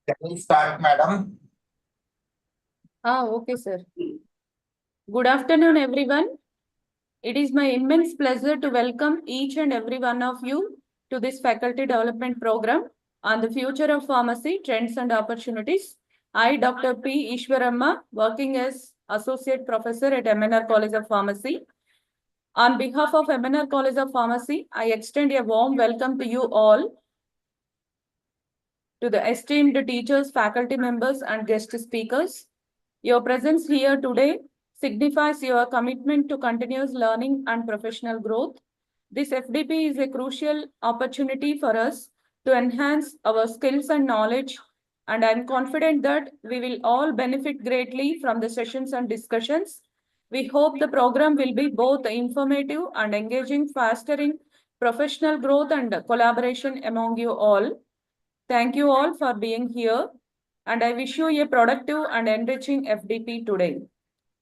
Can we start, madam? Okay, sir. Good afternoon, everyone. It is my immense pleasure to welcome each and every one of you to this faculty development program on the future of pharmacy, trends and opportunities. I, Dr. P. Ishwaramma, working as Associate Professor at MNR College of Pharmacy. On behalf of MNR College of Pharmacy, I extend a warm welcome to you all, to the esteemed teachers, faculty members, and guest speakers. Your presence here today signifies your commitment to continuous learning and professional growth. This FDP is a crucial opportunity for us to enhance our skills and knowledge, and I'm confident that we will all benefit greatly from the sessions and discussions. We hope the program will be both informative and engaging, fostering professional growth and collaboration among you all. Thank you all for being here, and I wish you a productive and enriching FDP today.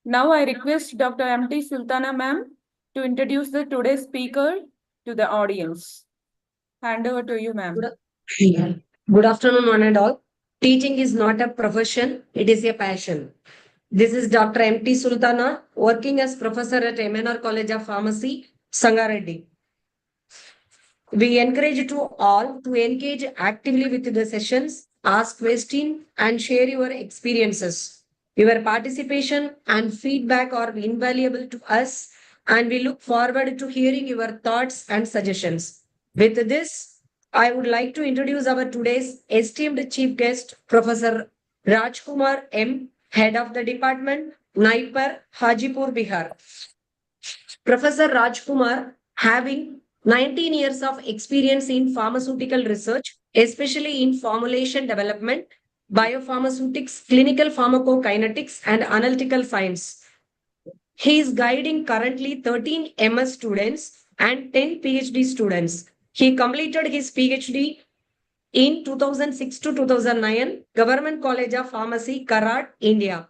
Now I request Dr. M.T. Sultana ma'am to introduce the today's speaker to the audience. Hand over to you, ma'am. Good afternoon, one and all. Teaching is not a profession, it is a passion. This is Dr. M.T. Sultana, working as professor at MNR College of Pharmacy, Sangareddy. We encourage to all to engage actively with the sessions, ask questions, and share your experiences. Your participation and feedback are invaluable to us, and we look forward to hearing your thoughts and suggestions. With this, I would like to introduce our today's esteemed chief guest, Professor Rajkumar M., Head of the Department, Naipar, Hajipur, Bihar. Professor Rajkumar, having 19 years of experience in pharmaceutical research, especially in formulation development, biopharmaceutics, clinical pharmacokinetics, and analytical science. He is guiding currently 13 MS students and 10 PhD students. He completed his PhD in 2006 to 2009, Government College of Pharmacy, Karad, India.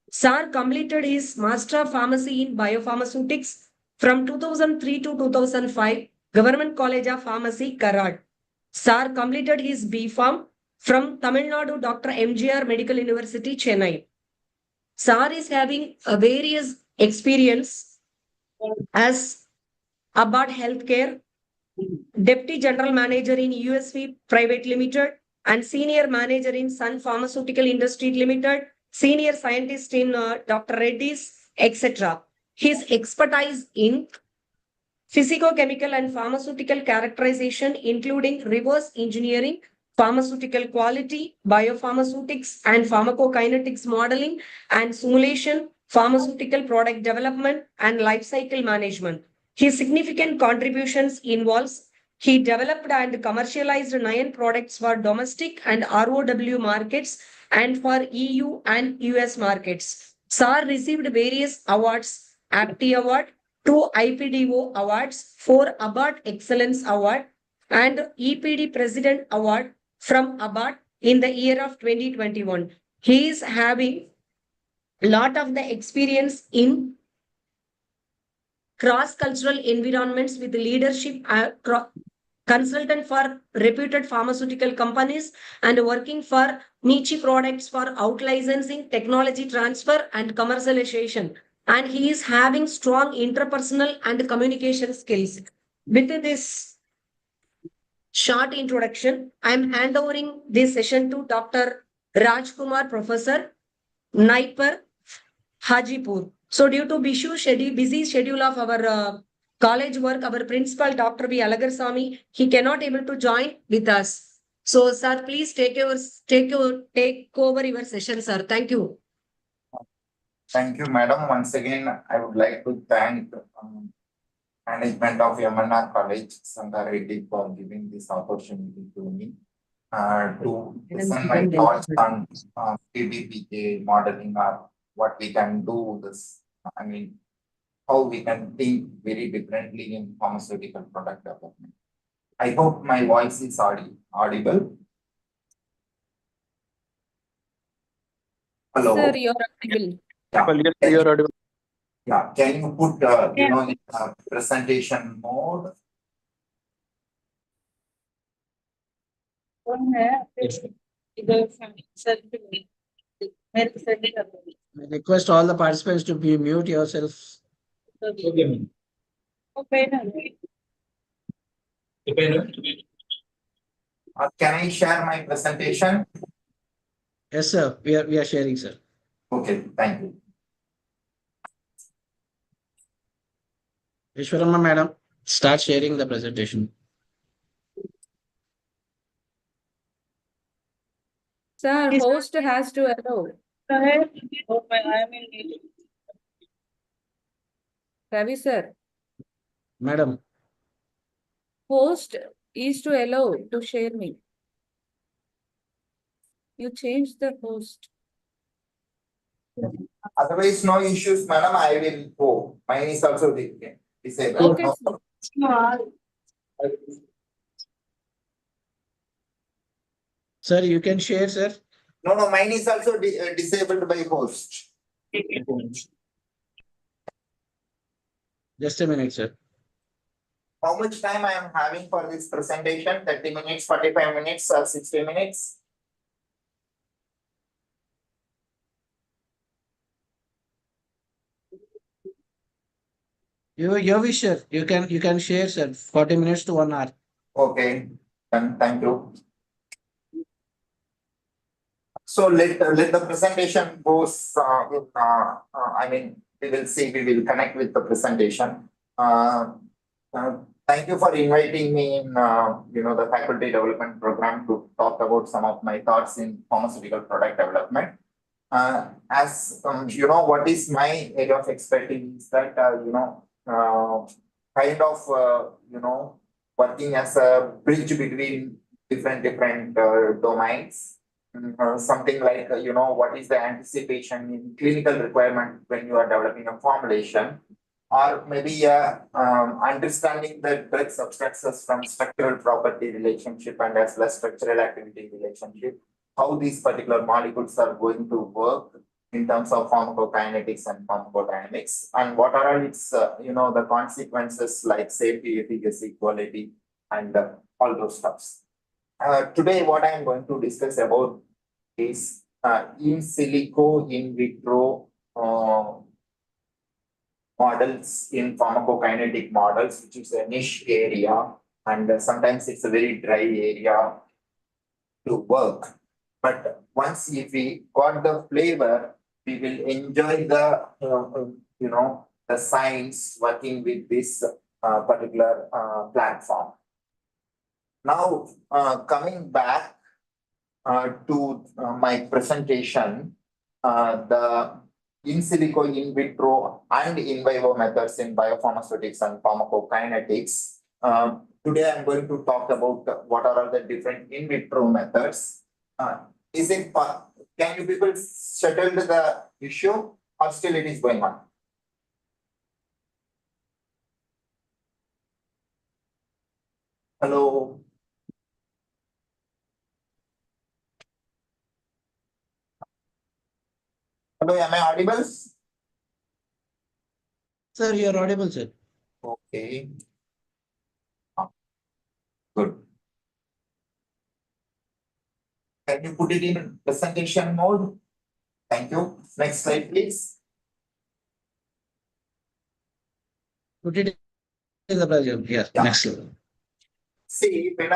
Sar completed his Master of Pharmacy in Biopharmaceutics from 2003 to 2005, Government College of Pharmacy, Karad. Sar completed his B.Pharm from Tamil Nadu Dr. MGR Medical University, Chennai. Sar is having a various experience as Abbott Healthcare, Deputy General Manager in USV Private Limited, and Senior Manager in Sun Pharmaceutical Industry Limited, Senior Scientist in Dr. Reddy's, etc. His expertise in physicochemical and pharmaceutical characterization, including reverse engineering, pharmaceutical quality, biopharmaceutics, and pharmacokinetics modeling and simulation, pharmaceutical product development, and life cycle management. His significant contributions involves he developed and commercialized 9 products for domestic and ROW markets and for EU and US markets. SAR received various awards, APTI Award, 2 IPDO Awards, 4 Abbott Excellence Award, and EPD President Award from Abbott in the year of 2021. He is having a lot of the experience in cross-cultural environments with leadership consultant for reputed pharmaceutical companies and working for niche products for out-licensing, technology transfer, and commercialization. And he is having strong interpersonal and communication skills. With this short introduction, I am handovering this session to Dr. Rajkumar, Professor, Naipar, Hajipur. So due to busy schedule of our college work, our principal, Dr. B. Alagarsamy, he cannot able to join with us. So, sir, please take over your session, sir. Thank you. Thank you, madam. Once again, I would like to thank management of MNR College, Sangareddy, for giving this opportunity to me. to listen my thoughts on PBPK modeling or what we can do this. I mean, how we can think very differently in pharmaceutical product development. I hope my voice is audible. Hello. Sir, you're audible. Yeah. You're audible. Yeah. Can you put in presentation mode? I request all the participants to be mute yourself. Can I share my presentation? Yes, sir. We are sharing, sir. Okay, thank you. Ishwarama madam, start sharing the presentation. Sir, host has to allow. Ravi sir, Madam, host is to allow to share me. You change the host. Otherwise, no issues, madam. I will go. Mine is also disabled. Okay, sir. sir, you can share, sir. No, mine is also disabled by host. Just a minute, sir. How much time I am having for this presentation? 30 minutes, 45 minutes, or 60 minutes? Your wish, sir. You can share, sir. 40 minutes to 1 hour. Okay, then thank you. So let the presentation goes. I mean, we will see. We will connect with the presentation. Thank you for inviting me in. The faculty development program to talk about some of my thoughts in pharmaceutical product development. As you know, what is my area of expertise is that kind of working as a bridge between different domains. Something like what is the anticipation in clinical requirement when you are developing a formulation, or maybe understanding the drug substances from structural property relationship and as well as structural activity relationship, how these particular molecules are going to work in terms of pharmacokinetics and pharmacodynamics, and what are its the consequences like safety, efficacy, quality, and all those stuffs. Today, what I am going to discuss about is in silico, in vitro models in pharmacokinetic models, which is a niche area, and sometimes it's a very dry area to work. But once if we got the flavor, we will enjoy the the science working with this particular platform. Now, coming back to my presentation, the in silico, in vitro, and in vivo methods in biopharmaceutics and pharmacokinetics. Today, I'm going to talk about what are all the different in vitro methods. Can you people settle the issue, or still it is going on? Hello. Hello, am I audible? Sir, you are audible, sir. Okay. Good. Can you put it in presentation mode? Thank you. Next slide, please. Put it in the presentation. Yes, Yeah. next slide. See, when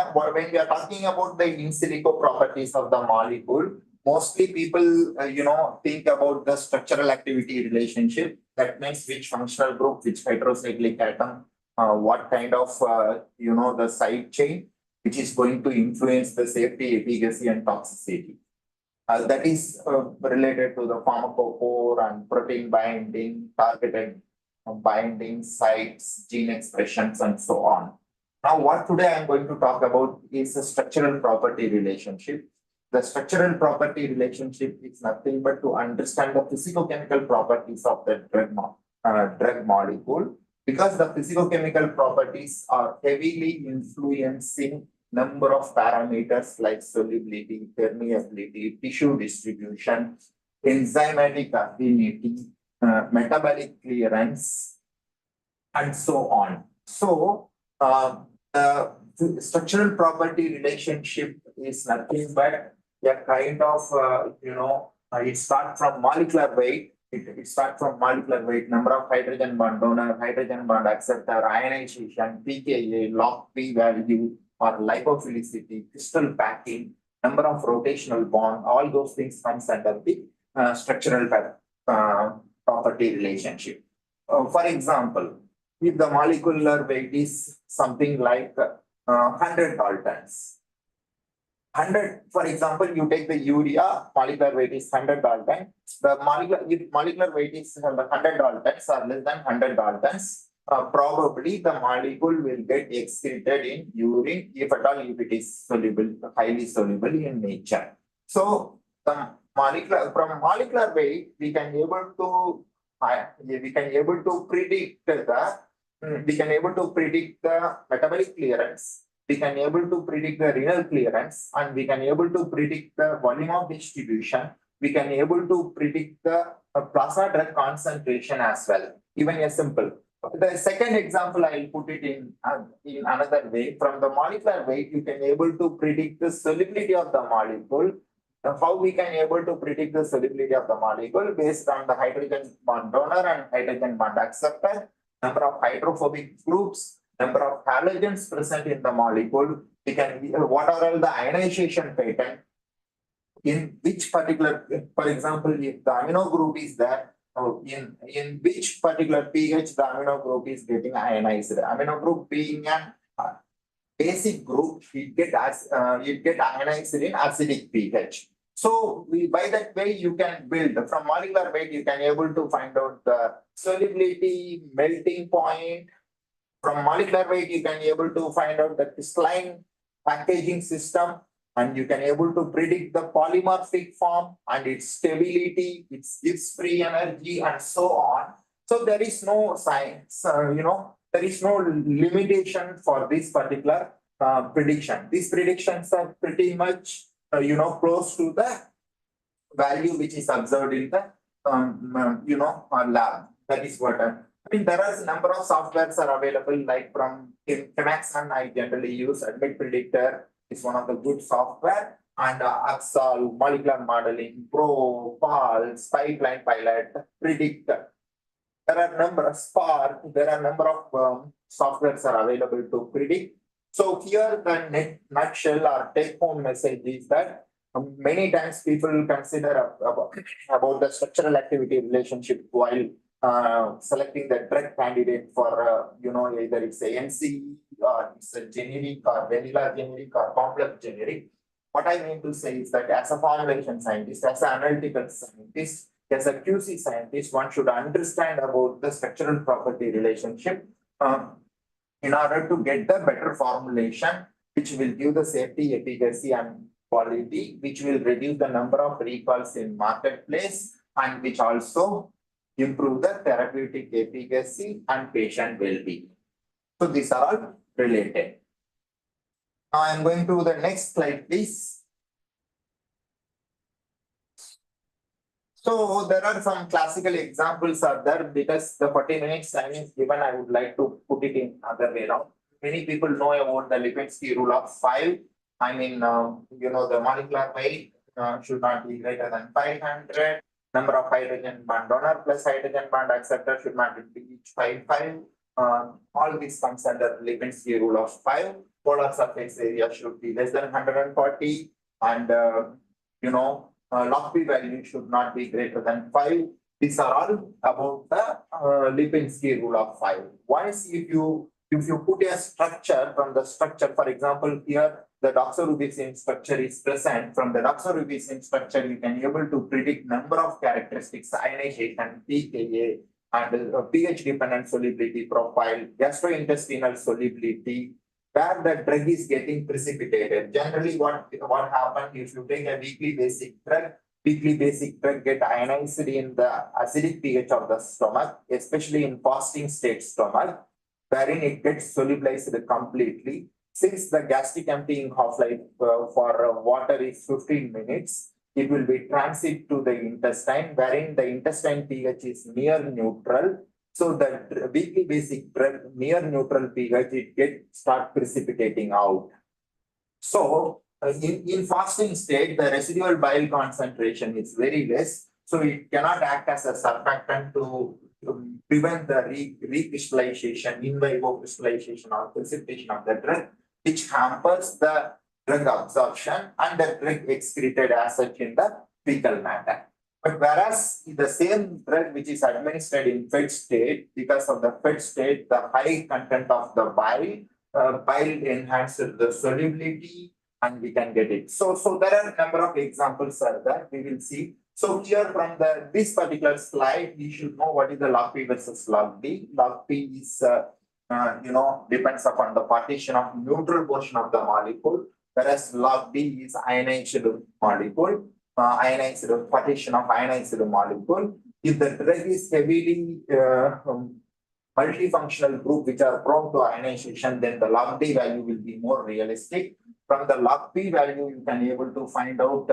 we are talking about the in silico properties of the molecule, mostly people, think about the structural activity relationship. That means which functional group, which heterocyclic atom, what kind of, the side chain, which is going to influence the safety, efficacy, and toxicity. That is related to the pharmacophore and protein binding, targeted binding sites, gene expressions, and so on. Now, what today I am going to talk about is a structural property relationship. The structural property relationship is nothing but to understand the physicochemical properties of the drug molecule, because the physicochemical properties are heavily influencing number of parameters like solubility, permeability, tissue distribution, enzymatic affinity, metabolic clearance, and so on. So, the structural property relationship is nothing but a kind of, it starts from molecular weight. It starts from molecular weight, number of hydrogen bond donor, hydrogen bond acceptor, ionization, pKa, log P value, or lipophilicity, crystal packing, number of rotational bond, all those things comes under the structural property relationship. For example, if the molecular weight is something like 100 Daltons. 100, for example, you take the urea, molecular weight is 100 Daltons. The molecular weight is 100 Daltons or less than 100 Daltons, probably the molecule will get excreted in urine, if at all, if it is soluble, highly soluble in nature. So, from molecular weight, we can able to predict the metabolic clearance, we can able to predict the renal clearance, and we can able to predict the volume of distribution, we can able to predict the plasma drug concentration as well, even a simple. The second example, I will put it in another way. From the molecular weight, you can able to predict the solubility of the molecule. How we can able to predict the solubility of the molecule based on the hydrogen bond donor and hydrogen bond acceptor, number of hydrophobic groups, number of halogens present in the molecule. We can what are all the ionization pattern, in which particular, for example, if the amino group is there, in which particular pH the amino group is getting ionized. Amino group being an basic group, it get ionized in acidic pH. So by that way, you can build from molecular weight, you can able to find out the solubility, melting point. From molecular weight, you can able to find out the crystalline packaging system, and you can able to predict the polymorphic form and its stability, its Gibbs free energy, and so on. So there is no science, there is no limitation for this particular prediction. These predictions are pretty much close to the value which is observed in the lab. That is what I mean. There are a number of softwares are available, like from Chemaxon. I generally use Admit Predictor. It's one of the good software, and Axol, molecular modeling, Pro, Pulse, Pipeline Pilot, Predictor. There are number of Spark. There are number of softwares are available to predict. So here the nutshell or take home message is that many times people consider about the structural activity relationship while selecting the drug candidate for either it's a NCE or it's a generic or vanilla generic or complex generic. What I mean to say is that as a formulation scientist, as an analytical scientist, as a QC scientist, one should understand about the structural property relationship in order to get the better formulation, which will give the safety, efficacy, and quality, which will reduce the number of recalls in marketplace, and which also improve the therapeutic efficacy and patient well-being. So these are all related. Now I am going to the next slide, please. So there are some classical examples are there. Because the 40 minutes time is given, I would like to put it in other way around. Many people know about the Lipinski rule of 5. I mean, the molecular weight should not be greater than 500. Number of hydrogen bond donor plus hydrogen bond acceptor should not be each 5. All this comes under Lipinski rule of 5. Polar surface area should be less than 140, and log P value should not be greater than 5. These are all about the Lipinski rule of 5. Once if you put a structure from the structure, for example, here the doxorubicin structure is present. From the doxorubicin structure, you can able to predict number of characteristics, ionization, pKa, and pH dependent solubility profile, gastrointestinal solubility, where the drug is getting precipitated. Generally, what happens if you take a weekly basic drug get ionized in the acidic pH of the stomach, especially in fasting state stomach, wherein it gets solubilized completely. Since the gastric emptying half-life for water is 15 minutes, it will be transit to the intestine, wherein the intestine pH is near neutral. So the weekly basic drug near neutral pH, it start precipitating out. So in fasting state, the residual bile concentration is very less. So it cannot act as a surfactant to prevent the recrystallization, in vivo crystallization or precipitation of the drug, which hampers the drug absorption and the drug excreted as such in the fecal matter. But whereas the same drug which is administered in fed state, because of the fed state, the high content of the bile enhances the solubility and we can get it. So there are a number of examples that we will see. So here from this particular slide, we should know what is the log P versus log D. Log P is, depends upon the partition of neutral portion of the molecule, whereas log D is ionized molecule, partition of ionized molecule. If the drug is heavily multifunctional group which are prone to ionization, then the log D value will be more realistic. From the log P value, you can able to find out,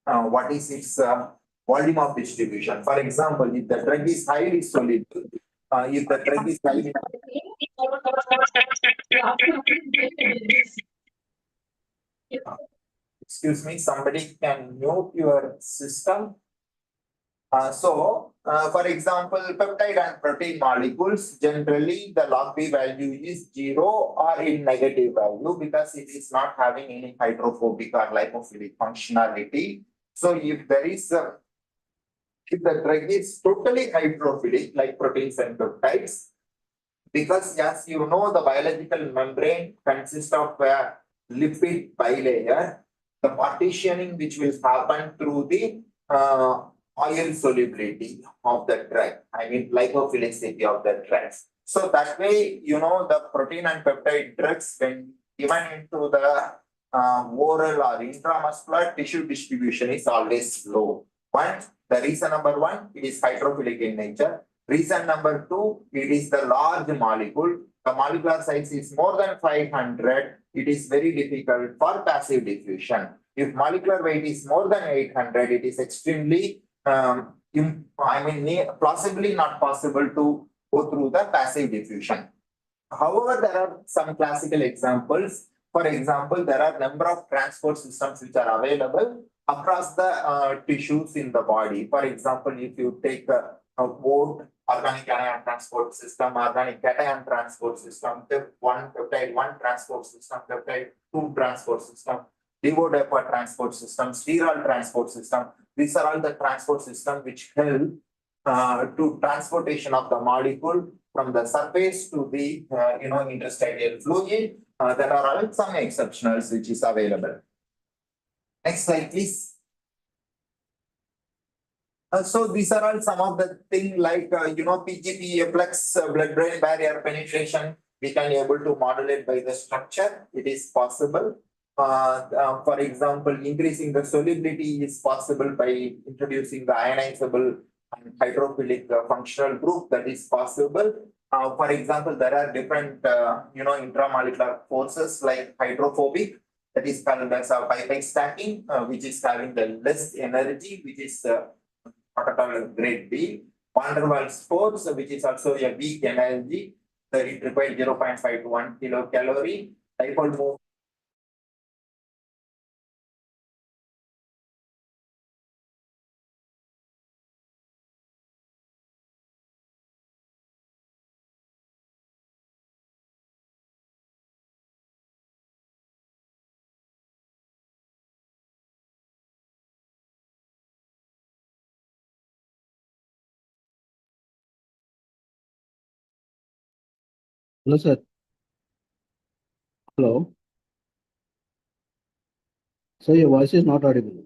what is its volume of distribution. For example, if the drug is highly soluble, if the drug is highly excuse me, somebody can mute your system. For example, peptide and protein molecules, generally the log P value is 0 or in negative value because it is not having any hydrophobic or lipophilic functionality. So if there is if the drug is totally hydrophilic, like proteins and peptides, because as you know, the biological membrane consists of a lipid bilayer, the partitioning which will happen through the oil solubility of the drug, I mean lipophilicity of the drugs. So that way, the protein and peptide drugs, when given into the oral or intramuscular, tissue distribution is always low. The reason number one, it is hydrophilic in nature. Reason number two, it is the large molecule. The molecular size is more than 500. It is very difficult for passive diffusion. If molecular weight is more than 800, it is extremely, plausibly not possible to go through the passive diffusion. However, there are some classical examples. For example, there are number of transport systems which are available across the tissues in the body. For example, if you take a boat, organic anion transport system, organic cation transport system, peptide 1 transport system, peptide 2 transport system, levodopa transport system, sterol transport system. These are all the transport systems which help to transportation of the molecule from the surface to the interstitial fluid. There are some exceptionals which is available. Next slide, please. So these are all some of the things like PGP efflux, blood-brain barrier penetration. We can able to modulate by the structure. It is possible. For example, increasing the solubility is possible by introducing the ionizable and hydrophilic functional group. That is possible. For example, there are different intramolecular forces like hydrophobic, that is called as a pipette stacking, which is having the less energy, which is what I call grade B. Van der Waals force, which is also a weak energy, that it requires 0.5 to 1 kilocalorie. Dipole moment. Hello, sir. Hello. Sir, your voice is not audible.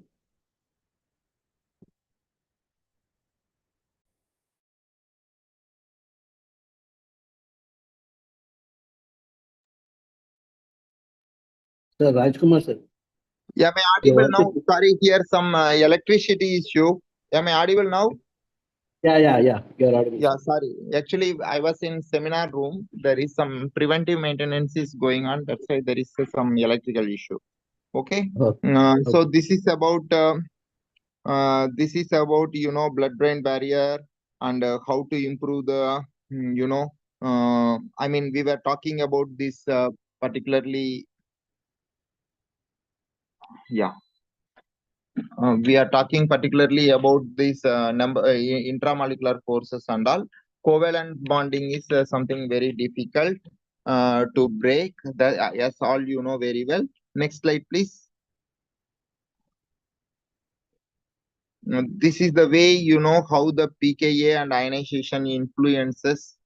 Sir, Rajkumar sir. Am I Your audible voice now? is- Sorry, here some electricity issue. Am I audible now? Yeah. You're audible. Yeah, Sir. sorry. Actually, I was in seminar room. There is some preventive maintenance is going on. That's why there is some electrical issue. Okay. Oh, So okay. this is about blood-brain barrier and how to improve the I mean we were talking about this particularly. Yeah. We are talking particularly about this intramolecular forces and all. Covalent bonding is something very difficult to break. That yes, all you know very well. Next slide, please. This is the way how the pKa and ionization influences.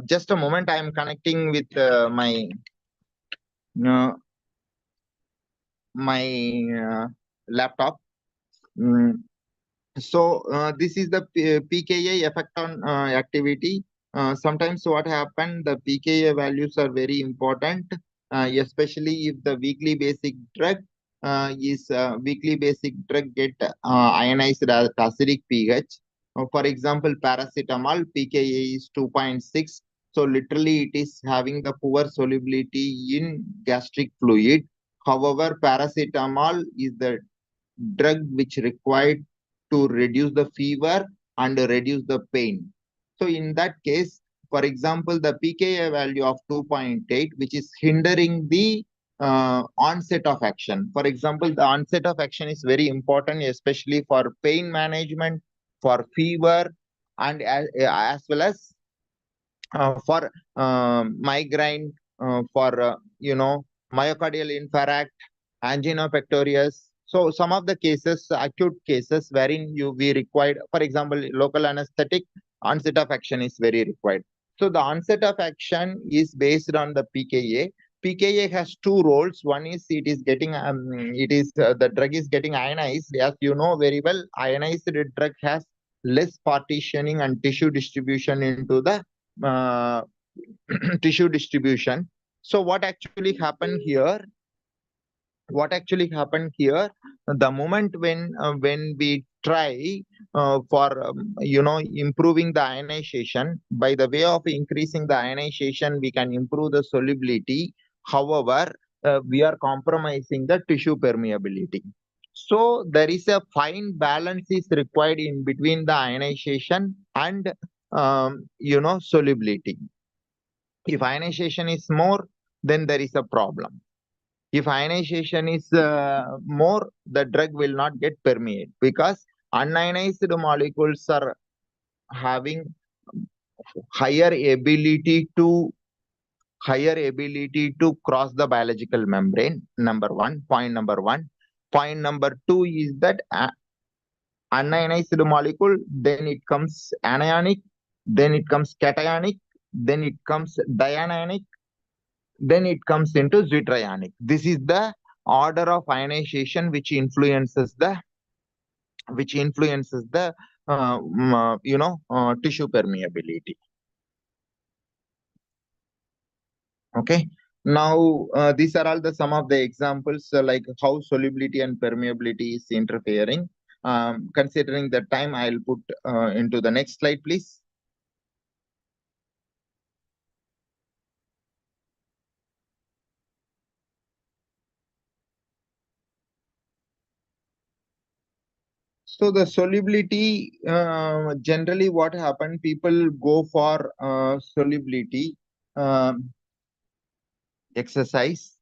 Just a moment, I am connecting with uh, my laptop. Mm, So this is the pKa effect on activity. Sometimes what happen, the pKa values are very important, especially if the weekly basic drug get ionized as acidic pH. For example, paracetamol pKa is 2.6. So literally it is having the poor solubility in gastric fluid. However, paracetamol is the drug which required to reduce the fever and reduce the pain. So in that case, for example, the pKa value of 2.8, which is hindering the onset of action. For example, the onset of action is very important, especially for pain management, for fever, and as well as for migraine, for myocardial infarct, angina pectoris. So some of the cases, acute cases, wherein we required, for example, local anesthetic, onset of action is very required. So the onset of action is based on the pKa. pKa has two roles. One is the drug is getting ionized. As you know very well, ionized drug has less partitioning and tissue distribution into the uh, tissue distribution. So what actually happened here, the moment when we try for improving the ionization, by the way of increasing the ionization we can improve the solubility. However, we are compromising the tissue permeability. So there is a fine balance is required in between the ionization and solubility. If ionization is more, then there is a problem. If ionization is more, the drug will not get permeate, because unionized molecules are having higher ability to cross the biological membrane. Number one. Point number two is that unionized molecule, then it comes anionic, then it comes cationic, then it comes dianionic, then it comes into zwitterionic. This is the order of ionization which influences the tissue permeability. Okay. Now these are all the some of the examples, like how solubility and permeability is interfering. Considering the time, I'll put into the next slide, please. So the solubility, generally what happened, people go for solubility exercise.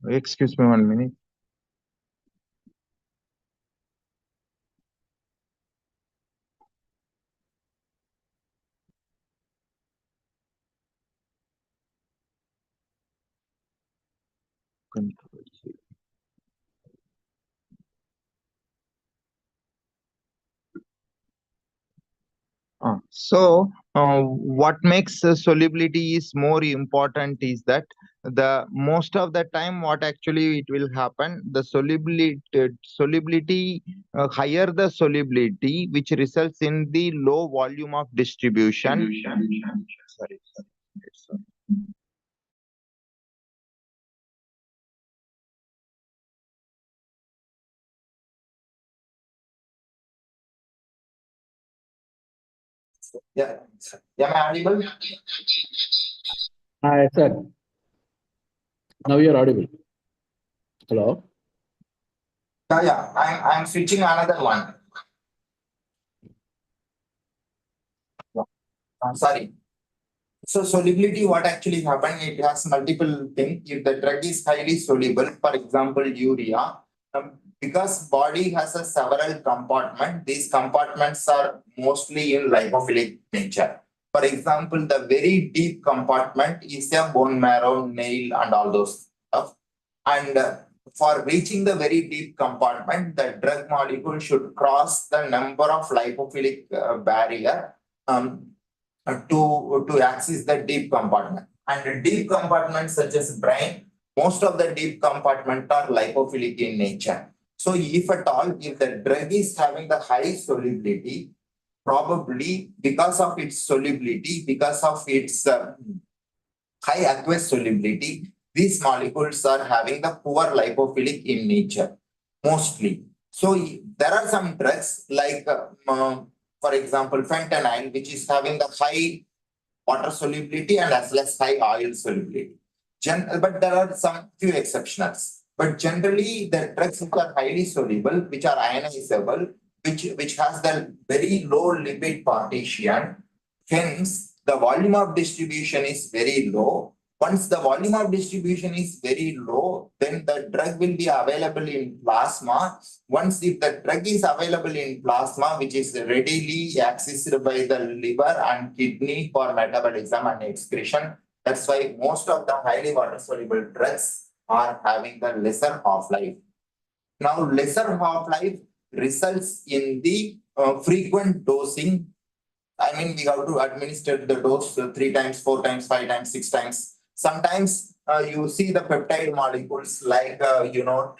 Excuse me 1 minute. So what makes solubility is more important is that the most of the time what actually it will happen, the solubility higher the solubility, which results in the low volume of distribution. Sorry. Yeah, am I audible? Hi, sir. Now you're audible. Hello. Yeah, I'm switching another one. Sorry. So solubility, what actually happen? It has multiple things. If the drug is highly soluble, for example, urea, because body has a several compartment, these compartments are mostly in lipophilic nature. For example, the very deep compartment is a bone marrow, nail, and all those stuff. And for reaching the very deep compartment, the drug molecule should cross the number of lipophilic barrier to access the deep compartment. And the deep compartments such as brain, most of the deep compartment are lipophilic in nature. So if at all, if the drug is having the high solubility, probably because of its solubility, because of its high aqueous solubility, these molecules are having the poor lipophilic in nature, mostly. So there are some drugs like for example, fentanyl, which is having the high water solubility and as well as high oil solubility. But there are some few exceptions. But generally, the drugs which are highly soluble, which are ionizable, which has the very low lipid partition, hence the volume of distribution is very low. Once the volume of distribution is very low, then the drug will be available in plasma. Once if the drug is available in plasma, which is readily accessed by the liver and kidney for metabolism and excretion, that's why most of the highly water soluble drugs are having the lesser half-life. Now, lesser half-life results in the frequent dosing. I mean, we have to administer the dose 3 times, 4 times, 5 times, 6 times. Sometimes you see the peptide molecules like, growth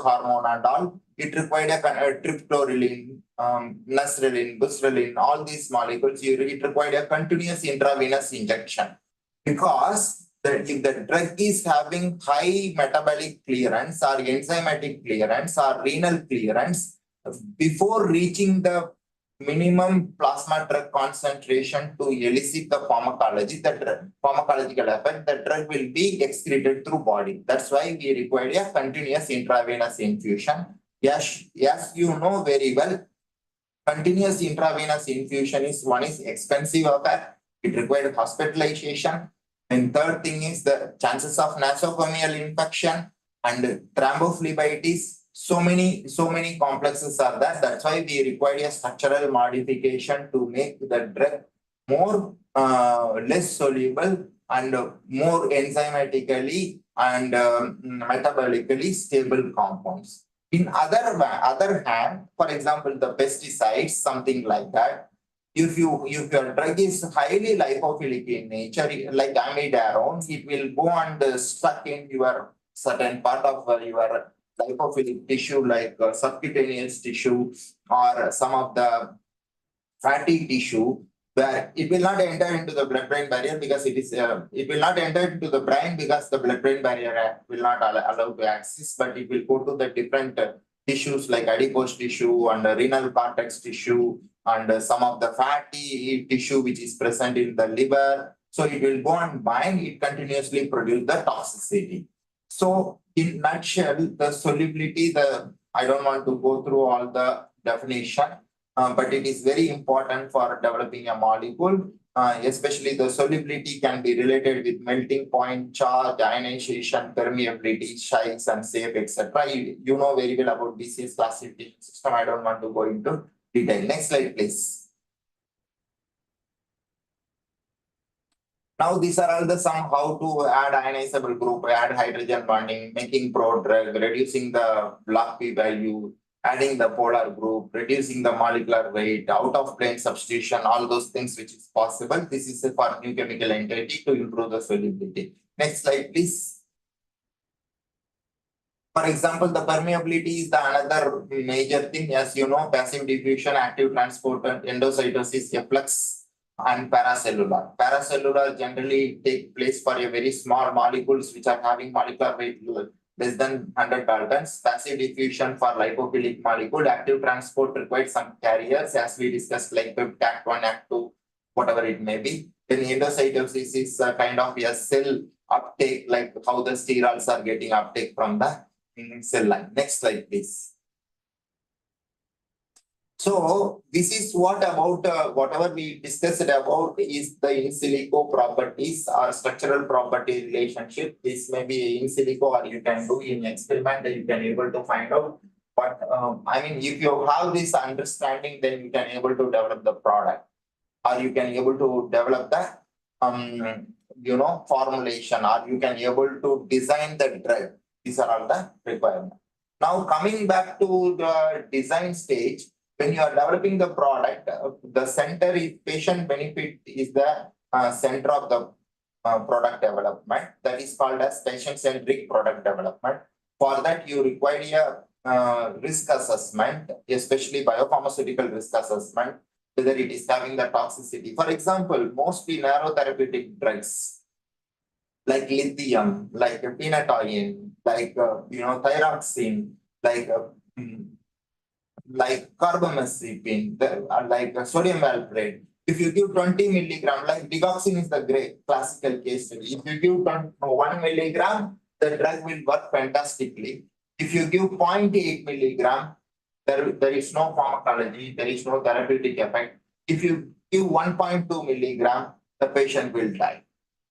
hormone and all. It required a triptorelin, nasrelin, busrelin, all these molecules. It required a continuous intravenous injection because if the drug is having high metabolic clearance or enzymatic clearance or renal clearance, before reaching the minimum plasma drug concentration to elicit the pharmacology, pharmacological effect, the drug will be excreted through body. That's why we require a continuous intravenous infusion. Yes, you know very well, continuous intravenous infusion is expensive affair. It required hospitalization. And third thing is the chances of nosocomial infection and thrombophlebitis. So many complexes are there. That's why we require a structural modification to make the drug more less soluble and more enzymatically and metabolically stable compounds. In other hand, for example, the pesticides, something like that. If your drug is highly lipophilic in nature, like amiodarone, it will go and stuck in your certain part of your lipophilic tissue, like subcutaneous tissue or some of the fatty tissue, where it will not enter into the blood-brain barrier because it will not enter into the brain because the blood-brain barrier will not allow to access, but it will go to the different tissues like adipose tissue and renal cortex tissue and some of the fatty tissue which is present in the liver. So it will go and bind, it continuously produce the toxicity. So in nutshell, the solubility, I don't want to go through all the definition, but it is very important for developing a molecule. Especially the solubility can be related with melting point, charge, ionization, permeability, size, and shape, etc. You know very well about BCS classification system. I don't want to go into detail. Next slide, please. Now these are all the some how to add ionizable group, add hydrogen bonding, making prodrug, reducing the block P value, adding the polar group, reducing the molecular weight, out of plane substitution, all those things which is possible. This is for new chemical entity to improve the solubility. Next slide, please. For example, the permeability is the another major thing. As you know, passive diffusion, active transport, and endocytosis, efflux, and paracellular. Paracellular generally take place for a very small molecules which are having molecular weight less than 100 Daltons. Passive diffusion for lipophilic molecule. Active transport requires some carriers, as we discussed, like Act1, Act2, whatever it may be. Then endocytosis is a kind of a cell uptake, like how the sterols are getting uptake from the cell line. Next slide, please. So this is what about whatever we discussed about is the in silico properties or structural property relationship. This may be in silico or you can do in experiment that you can able to find out. But I mean, if you have this understanding, then you can able to develop the product, or you can able to develop the formulation, or you can able to design the drug. These are all the requirements. Now coming back to the design stage, when you are developing the product, the center is patient benefit is the center of the product development. That is called as patient-centric product development. For that, you require a risk assessment, especially biopharmaceutical risk assessment, whether it is having the toxicity. For example, mostly narrow therapeutic drugs like lithium, like phenytoin, like thyroxine, like carbamazepine, like sodium valproate. If you give 20 milligram, like digoxin is the great classical case study. If you give 1 milligram, the drug will work fantastically. If you give 0.8 milligram, there is no pharmacology, there is no therapeutic effect. If you give 1.2 milligram, the patient will die.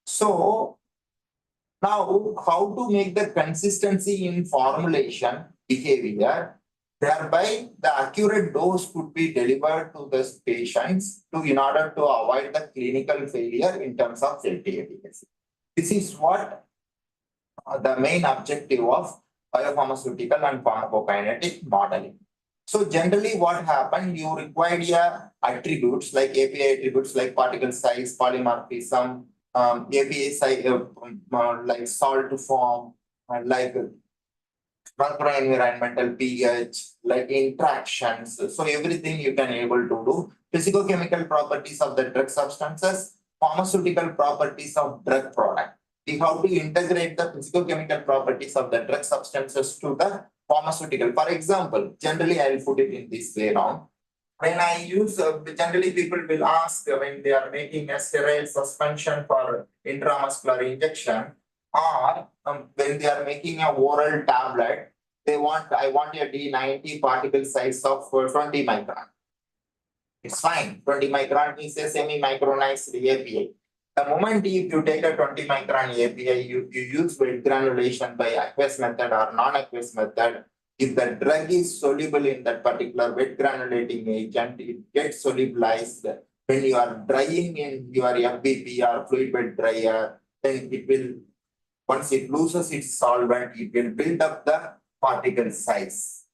So now, how to make the consistency in formulation behavior, thereby the accurate dose could be delivered to the patients in order to avoid the clinical failure in terms of safety efficacy. This is what the main objective of biopharmaceutical and pharmacokinetic modeling. So generally what happened, you require attributes like API attributes like particle size, polymorphism, API size, like salt form, like microenvironmental pH, like interactions. So everything you can able to do. Physicochemical properties of the drug substances, pharmaceutical properties of drug product. We have to integrate the physicochemical properties of the drug substances to the pharmaceutical. For example, generally I will put it in this way now. When I use, generally people will ask when they are making a sterile suspension for intramuscular injection, or when they are making a oral tablet, I want a D90 particle size of 20 micron. It's fine. 20 micron is a semi-micronized API. The moment if you take a 20 micron API, you use wet granulation by aqueous method or non-aqueous method. If the drug is soluble in that particular wet granulating agent, it gets solubilized. When you are drying in your FBP or fluid bed dryer, then it will, once it loses its solvent, it will build up the particle size.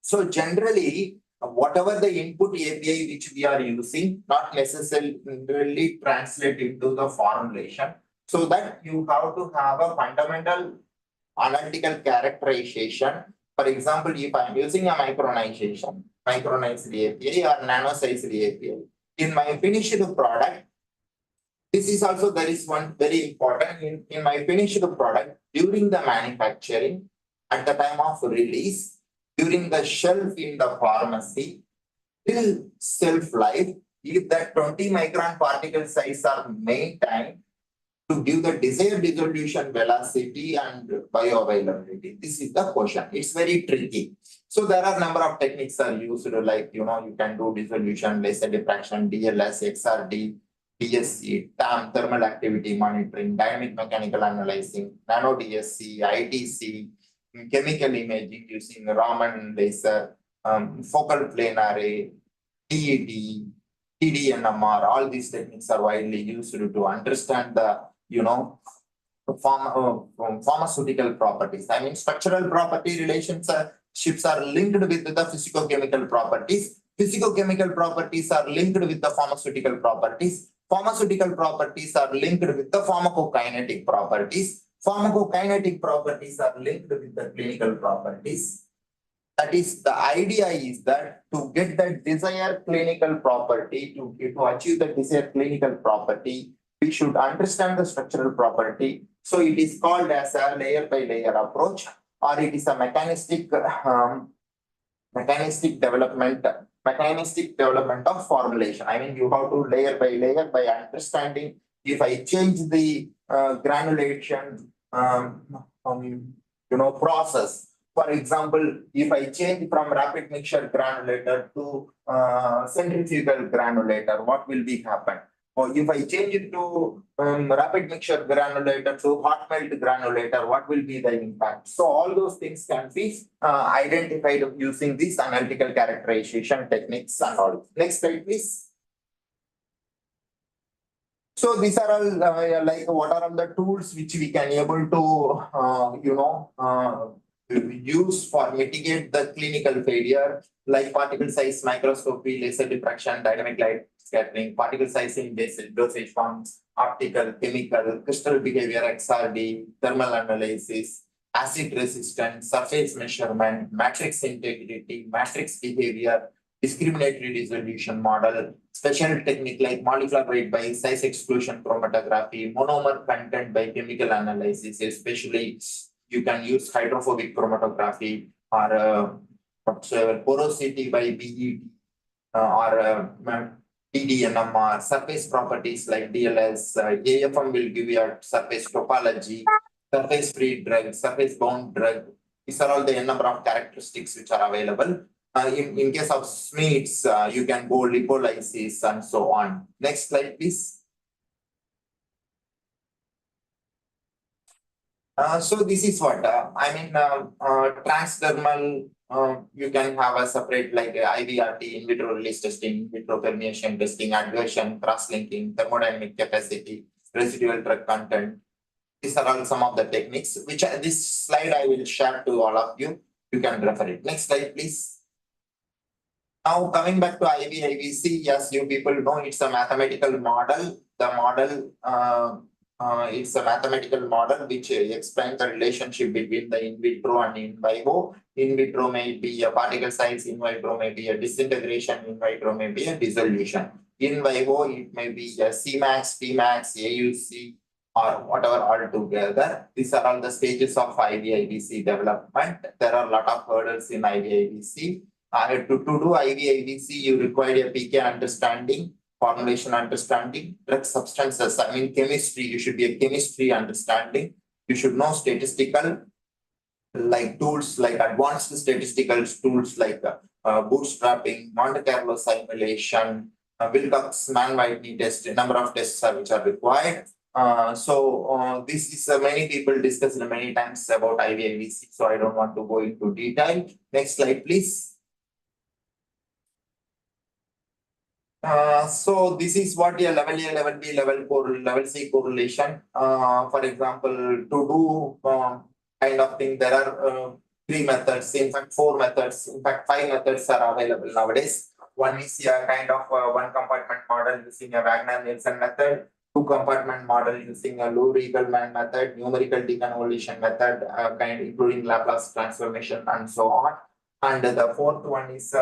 So generally, whatever the input API which we are using, not necessarily translate into the formulation, so that you have to have a fundamental analytical characterization. For example, if I am using a micronized API or nano-sized API, in my finished product, this is also, there is one very important, in my finished product, during the manufacturing, at the time of release, during the shelf in the pharmacy, till shelf life, if that 20 micron particle size are maintained to give the desired dissolution velocity and bioavailability. This is the question. It's very tricky. So there are number of techniques are used, like you can do dissolution, laser diffraction, DLS, XRD, DSC, TAM, thermal activity monitoring, dynamic mechanical analyzing, nano DSC, ITC, chemical imaging using Raman laser, focal plane array, TET, TDNMR. All these techniques are widely used to understand the pharmaceutical properties. I mean, structural property relations relationships are linked with the physicochemical properties. Physicochemical properties are linked with the pharmaceutical properties. Pharmaceutical properties are linked with the pharmacokinetic properties. Pharmacokinetic properties are linked with the clinical properties. That is, the idea is that to get the desired clinical property, to achieve the desired clinical property, we should understand the structural property. So it is called as a layer by layer approach, or it is a mechanistic development of formulation. I mean, you have to layer by understanding. If I change the granulation process, for example, if I change from rapid mixture granulator to centrifugal granulator, what will be happen? Or if I change it to rapid mixture granulator to hot melt granulator, what will be the impact? So all those things can be identified using these analytical characterization techniques and all. Next slide, please. So these are all like what are all the tools which we can able to use for mitigate the clinical failure, like particle size microscopy, laser diffraction, dynamic light scattering, particle size in dosage forms, optical, chemical, crystal behavior, XRD, thermal analysis, acid resistance, surface measurement, matrix integrity, matrix behavior, discriminatory dissolution model, special technique like molecular weight by size exclusion chromatography, monomer content by chemical analysis, especially you can use hydrophobic chromatography or porosity by BET or DDNMR, surface properties like DLS, AFM will give you a surface topology, surface free drug, surface bound drug. These are all the number of characteristics which are available. In case of SMEETs, you can go lipolysis and so on. Next slide, please. So this is what transdermal. You can have a separate like IVRT, in vitro release testing, in vitro permeation testing, advection, cross-linking, thermodynamic capacity, residual drug content. These are all some of the techniques which this slide I will share to all of you. You can refer it. Next slide, please. Now coming back to IVIVC, yes, you people know it's a mathematical model. The model it's a mathematical model which explains the relationship between the in vitro and in vivo. In vitro may be a particle size, in vitro may be a disintegration, in vitro may be a dissolution. In vivo, it may be a Cmax, Tmax, AUC, or whatever all together. These are all the stages of IVIVC development. There are a lot of hurdles in IVIVC. To do IVIVC, you require a PK understanding, formulation understanding, drug substances, I mean chemistry, you should be a chemistry understanding. You should know statistical like tools, like advanced statistical tools like bootstrapping, Monte Carlo simulation, Wilcox-Mann-Whitney test, number of tests which are required. This is many people discussed many times about IVIVC, so I don't want to go into detail. Next slide, please. So this is what a level A, level B, level C correlation. For example, to do kind of thing, there are 3 methods, in fact 4 methods, in fact 5 methods are available nowadays. One is a kind of one compartment model using a Wagner-Nielsen method, 2 compartment model using a Loux-Riegelmann method, numerical deconvolution method, kind including Laplace transformation and so on. And the 4th one is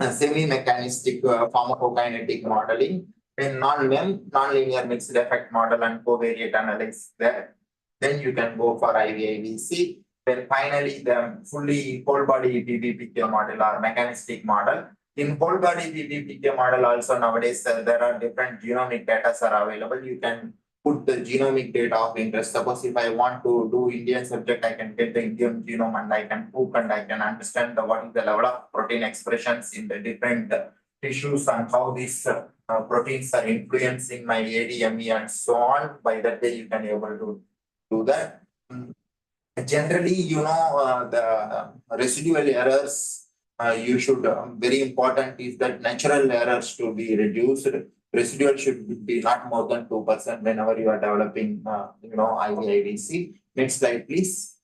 semi-mechanistic pharmacokinetic modeling, in non-linear mixed effect model and covariate analysis there. Then you can go for IVIVC. Then finally, the fully whole body PBPK model or mechanistic model. In whole body PBPK model also nowadays there are different genomic data are available. You can put the genomic data of interest. Suppose if I want to do Indian subject, I can get the Indian genome and I can cook and I can understand what is the level of protein expressions in the different tissues and how these proteins are influencing my ADME and so on. By that way, you can able to do that. Generally, the residual errors you should very important is that natural errors to be reduced. Residual should be not more than 2% whenever you are developing, IVIVC. Next slide, please.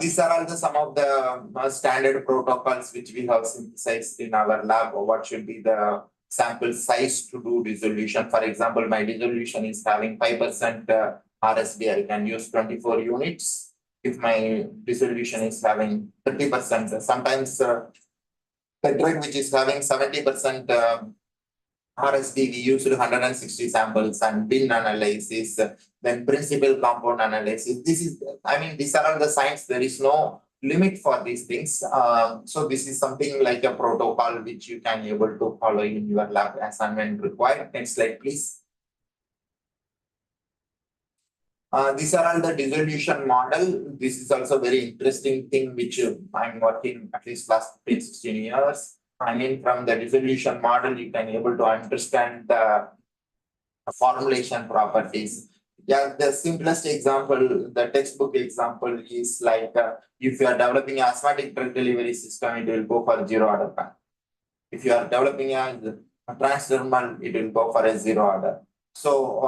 These are also some of the standard protocols which we have synthesized in our lab. What should be the sample size to do resolution? For example, my resolution is having 5% RSD. I can use 24 units. If my resolution is having 30%, sometimes the drug which is having 70% RSD, we used 160 samples and bin analysis, then principal compound analysis. These are all the science. There is no limit for these things. So this is something like a protocol which you can able to follow in your lab as and when required. Next slide, please. These are all the dissolution model. This is also very interesting thing which I'm working at least last 16 years. From the dissolution model, you can able to understand the formulation properties. Yeah, the simplest example, the textbook example is like if you are developing an asthmatic drug delivery system, it will go for zero order pack. If you are developing a transdermal, it will go for a zero order. So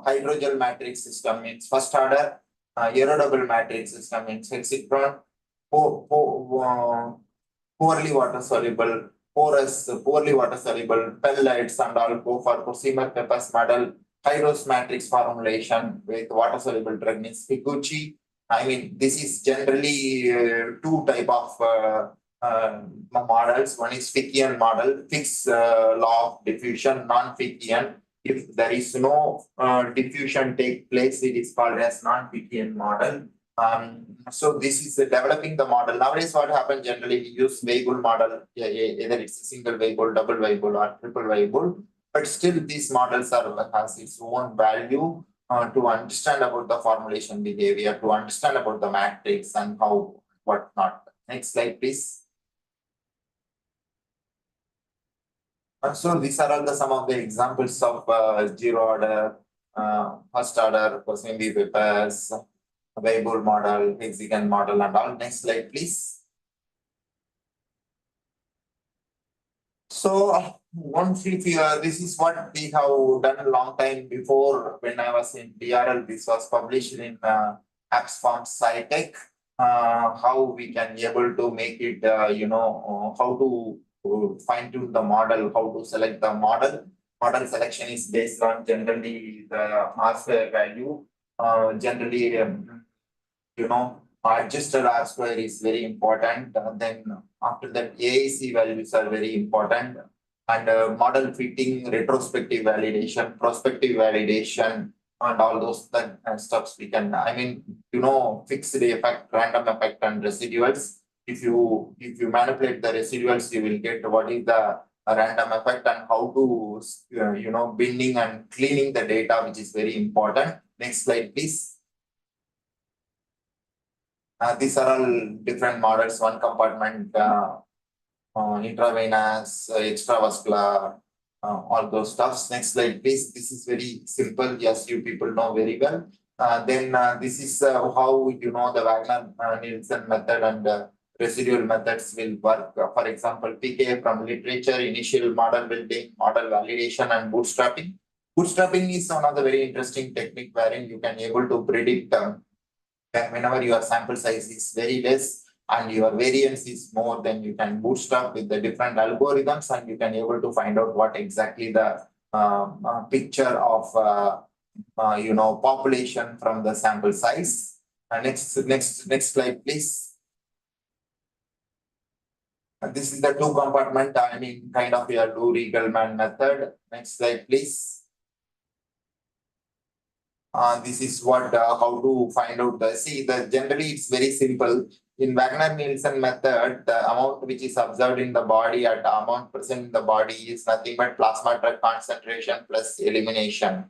hydrogel matrix system means first order, aerodouble matrix system means hexicron, poorly water soluble, porous, poorly water soluble, pellets and all go for Cosima-Pepys model, hydrous matrix formulation with water soluble drug means Figuchi. This is generally two type of models. One is Fickian model, fixed law of diffusion, non-Fickian. If there is no diffusion take place, it is called as non-Fickian model. So this is developing the model. Nowadays, what happens generally, we use Weibull model, either it's a single Weibull, double Weibull, or triple Weibull. But still, these models has its own value to understand about the formulation behavior, to understand about the matrix and how, what not. Next slide, please. So these are all some of the examples of zero order, first order, Cosima-Pepys, Weibull model, Hexagon model, and all. Next slide, please. So once if this is what we have done a long time before. When I was in DRL, this was published in AppsForm SciTech. How we can be able to make it, how to fine tune the model, how to select the model. Model selection is based on generally the R-square value. Generally, adjusted R-square is very important. Then after that, AIC values are very important. And model fitting, retrospective validation, prospective validation, and all those stuffs we can, fixed effect, random effect, and residuals. If you manipulate the residuals, you will get what is the random effect and how to, binding and cleaning the data, which is very important. Next slide, please. These are all different models, one compartment, intravenous, extravascular, all those stuffs. Next slide, please. This is very simple. Yes, you people know very well. Then this is how the Wagner-Nielsen method and residual methods will work. For example, PK from literature, initial model building, model validation, and bootstrapping. Bootstrapping is one of the very interesting technique wherein you can able to predict whenever your sample size is very less and your variance is more, then you can bootstrap with the different algorithms and you can able to find out what exactly the picture of population from the sample size. Next slide, please. This is the two compartment, kind of your Lurie-Gellman method. Next slide, please. This is what how to find out generally it's very simple. In Wagner-Nielsen method, the amount which is observed in the body at amount present in the body is nothing but plasma drug concentration plus elimination.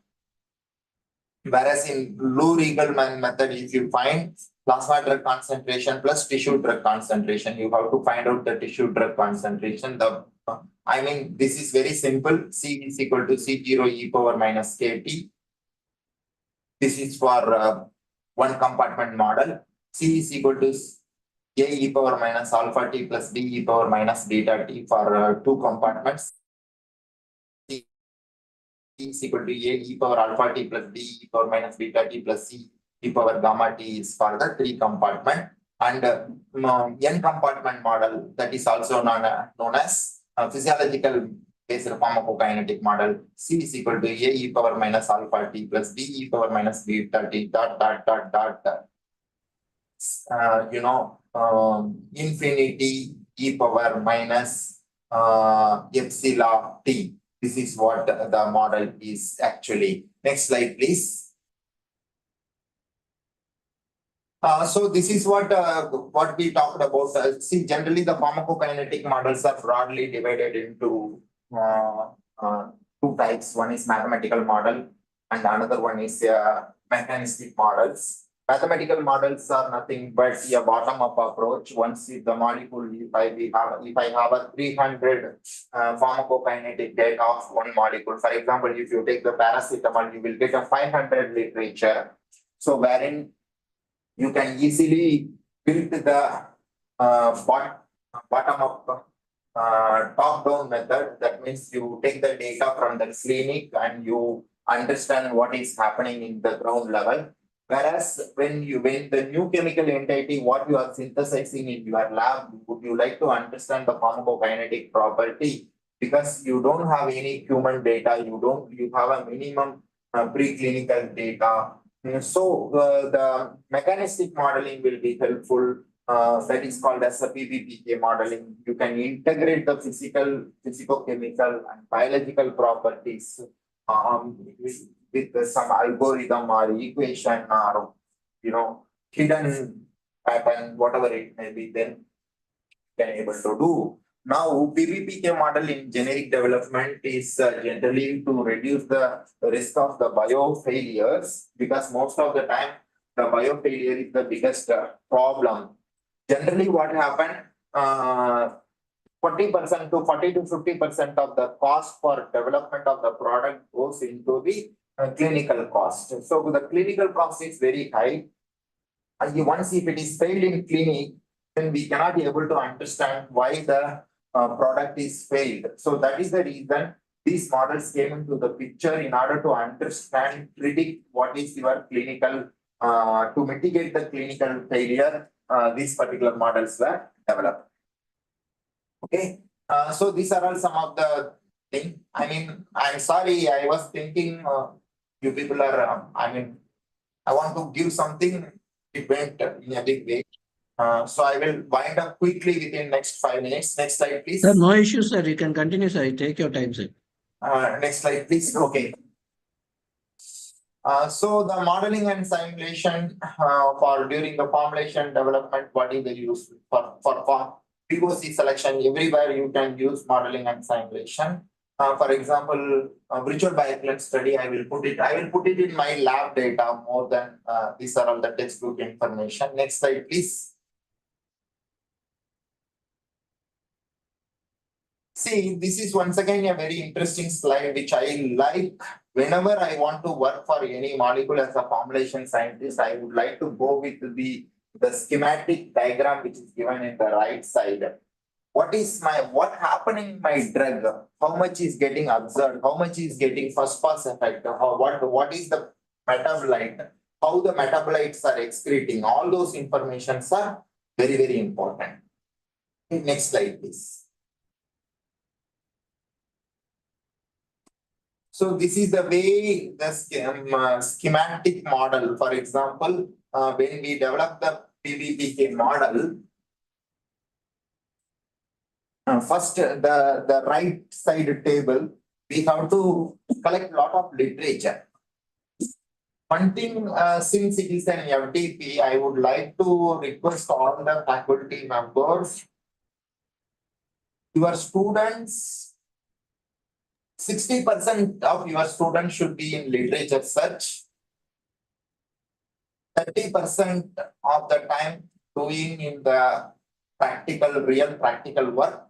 Whereas in Lurie-Gellman method, if you find plasma drug concentration plus tissue drug concentration, you have to find out the tissue drug concentration. This is very simple. C is equal to C0 e power minus KT. This is for one compartment model. C is equal to A e power minus alpha t plus B e power minus beta t for two compartments. C is equal to A e power alpha t plus B e power minus beta t plus C e power gamma t is for the three compartment. and N compartment model, that is also known as physiological based pharmacokinetic model. C is equal to A e power minus alpha t plus B e power minus beta t dot. Infinity e power minus epsilon t. This is what the model is actually. Next slide, please. So this is what we talked about. See, generally the pharmacokinetic models are broadly divided into two types. One is mathematical model, and another one is mechanistic models. Mathematical models are nothing but a bottom-up approach. Once the molecule, if I have a 300 pharmacokinetic data of one molecule, for example, if you take the paracetamol, you will get a 500 literature. So wherein you can easily build the bottom-up top-down method. That means you take the data from the clinic and you understand what is happening in the ground level. Whereas when the new chemical entity, what you are synthesizing in your lab, would you like to understand the pharmacokinetic property? Because you don't have any human data, you have a minimum preclinical data. So the mechanistic modeling will be helpful. That is called as a PBPK modeling. You can integrate the physicochemical, and biological properties with some algorithm or equation or hidden pattern, whatever it may be, then can able to do. Now, PBPK model in generic development is generally to reduce the risk of the bio failures, because most of the time the bio failure is the biggest problem. Generally, what happened? 40% to 50% of the cost for development of the product goes into the clinical cost. So the clinical cost is very high. And once if it is failed in clinic, then we cannot be able to understand why the product is failed. So that is the reason these models came into the picture in order to understand, predict what is your clinical, to mitigate the clinical failure. These particular models were developed. Okay, so these are all some of the things. I mean, I'm sorry, I was thinking you people are, I want to give something, it went in a big way. So I will wind up quickly within next 5 minutes. Next slide, please. Sir, no issue, sir. You can continue, sir. Take your time, sir. Next slide, please. Okay. So the modeling and simulation for during the formulation development, what is the use for POC selection? Everywhere you can use modeling and simulation. For example, virtual bioequivalence study, I will put it in my lab data more than these are all the textbook information. Next slide, please. See, this is once again a very interesting slide which I like. Whenever I want to work for any molecule as a formulation scientist, I would like to go with the schematic diagram which is given in the right side. What happening in my drug? How much is getting absorbed? How much is getting first pass effect? What is the metabolite? How the metabolites are excreting? All those informations are very, very important. Next slide, please. So this is the way the schematic model. For example, when we develop the PBPK model, first the right side table, we have to collect a lot of literature. One thing, since it is an FDP, I would like to request all the faculty members, your students, 60% of your students should be in literature search. 30% of the time doing in the real practical work.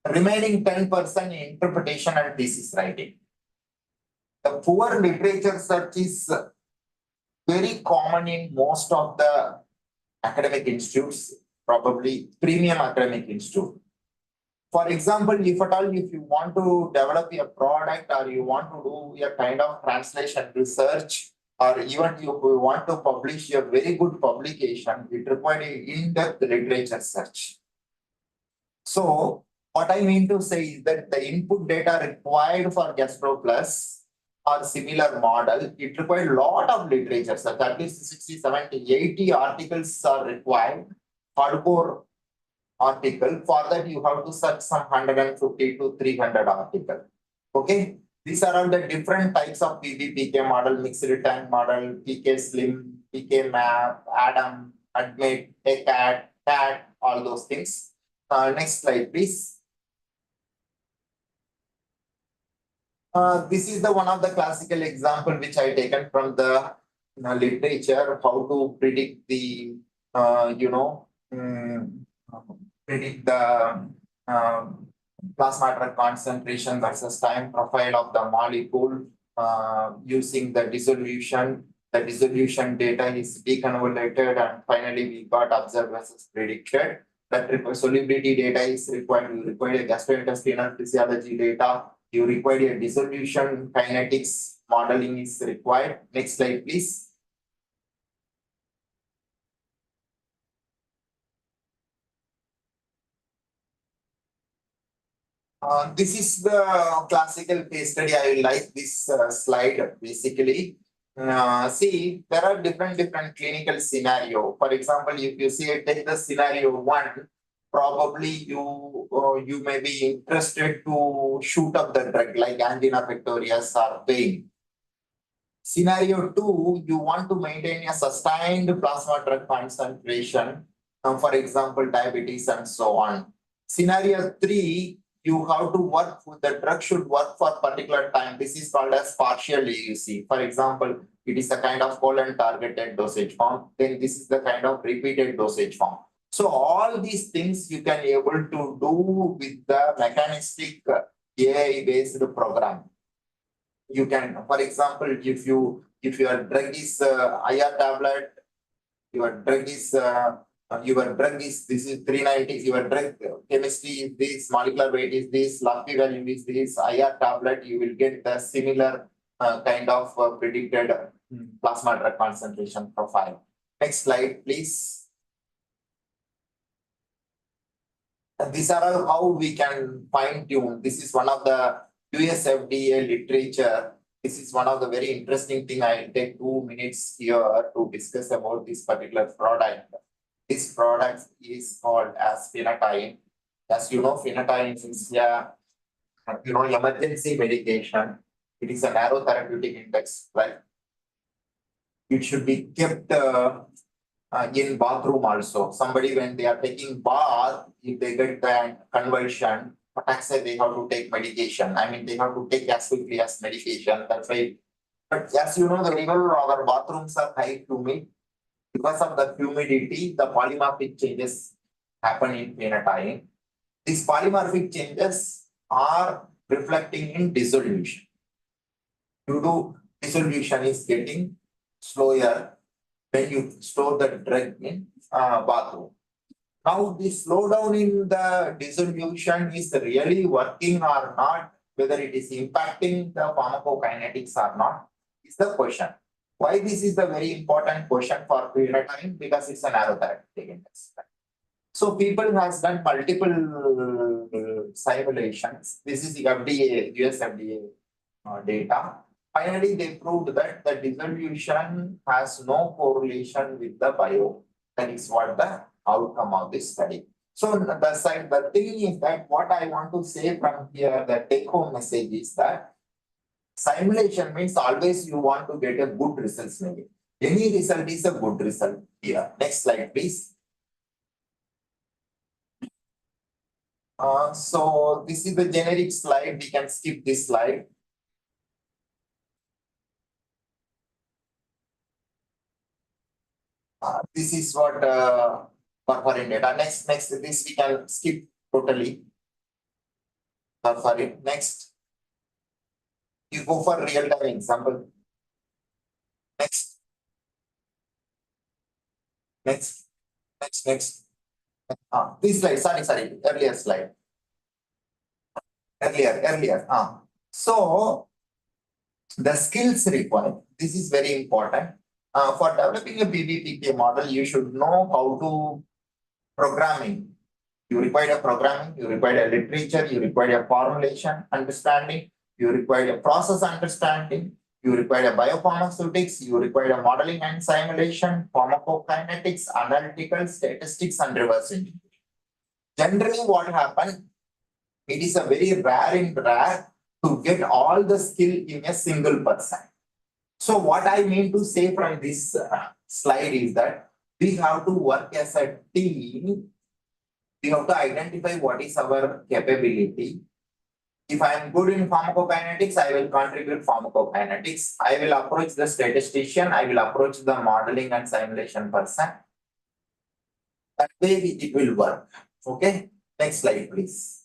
Remaining 10% in interpretation and thesis writing. The poor literature search is very common in most of the academic institutes, probably premium academic institute. For example, if you want to develop a product or you want to do a kind of translation research, or even if you want to publish a very good publication, it requires in-depth literature search. So what I mean to say is that the input data required for Gastro Plus or similar model, it requires a lot of literature search. At least 60, 70, 80 articles are required, hardcore article. For that, you have to search some 150 to 300 articles. Okay. These are all the different types of PBPK model, mixed tank model, PK Slim, PK Map, Adam, Admit, ACAT, CAT, all those things. Next slide, please. This is the one of the classical example which I taken from the literature, how to predict the predict the plasma drug concentration versus time profile of the molecule using the dissolution. The dissolution data is deconvoluted, and finally we got observed versus predicted. That solubility data is required. You require a gastrointestinal physiology data. You require a dissolution kinetics modeling is required. Next slide, please. This is the classical case study. I like this slide basically. See, there are different clinical scenario. For example, if you see, take the scenario 1, probably you may be interested to shoot up the drug like angina pectoris or pain. Scenario 2, you want to maintain a sustained plasma drug concentration, for example, diabetes and so on. Scenario 3, you have to work with the drug should work for particular time. This is called as partial AUC. For example, it is a kind of colon targeted dosage form. Then this is the kind of repeated dosage form. So all these things you can able to do with the mechanistic AI based program. You can, for example, if your drug is IR tablet, your drug is this is 390, your drug chemistry is this, molecular weight is this, log P value is this, IR tablet, you will get the similar kind of predicted plasma drug concentration profile. Next slide, please. And these are all how we can fine tune. This is one of the US FDA literature. This is one of the very interesting thing. I'll take 2 minutes here to discuss about this particular product. This product is called as phenatine. As you know, phenatine is emergency medication. It is a narrow therapeutic index, right? It should be kept in bathroom also. Somebody when they are taking bath, if they get that conversion, ataxia, they have to take medication. I mean, they have to take as quickly as medication. That's why. But as you know, the river our bathrooms are high humid. Because of the humidity, the polymorphic changes happen in phenatine. These polymorphic changes are reflecting in dissolution. Due to dissolution is getting slower when you store the drug in bathroom. Now, the slowdown in the dissolution is really working or not, whether it is impacting the pharmacokinetics or not, is the question. Why this is the very important question for phenatine? Because it's a narrow therapeutic index. So people has done multiple simulations. This is the FDA, US FDA data. Finally, they proved that the dissolution has no correlation with the bio. That is what the outcome of this study. So the thing is that what I want to say from here, the take home message is that simulation means always you want to get a good results. Maybe any result is a good result here. Next slide, please. So this is the generic slide. We can skip this slide. This is what perforin data. Next, this we can skip totally. Perforin. Next. You go for real-time example. Next. Next. This slide, sorry, earlier slide. Earlier. So, The skills required, this is very important. For developing a PBPK model, you should know how to programming. You require a programming, you require a literature, you require a formulation understanding, you require a process understanding, you require a biopharmaceutics, you require a modeling and simulation, pharmacokinetics, analytical, statistics, and reverse engineering. Generally, what happens, it is a very rare to get all the skill in a single person. So what I mean to say from this slide is that we have to work as a team. We have to identify what is our capability. If I am good in pharmacokinetics, I will contribute pharmacokinetics. I will approach the statistician. I will approach the modeling and simulation person. That way it will work. Okay. Next slide, please.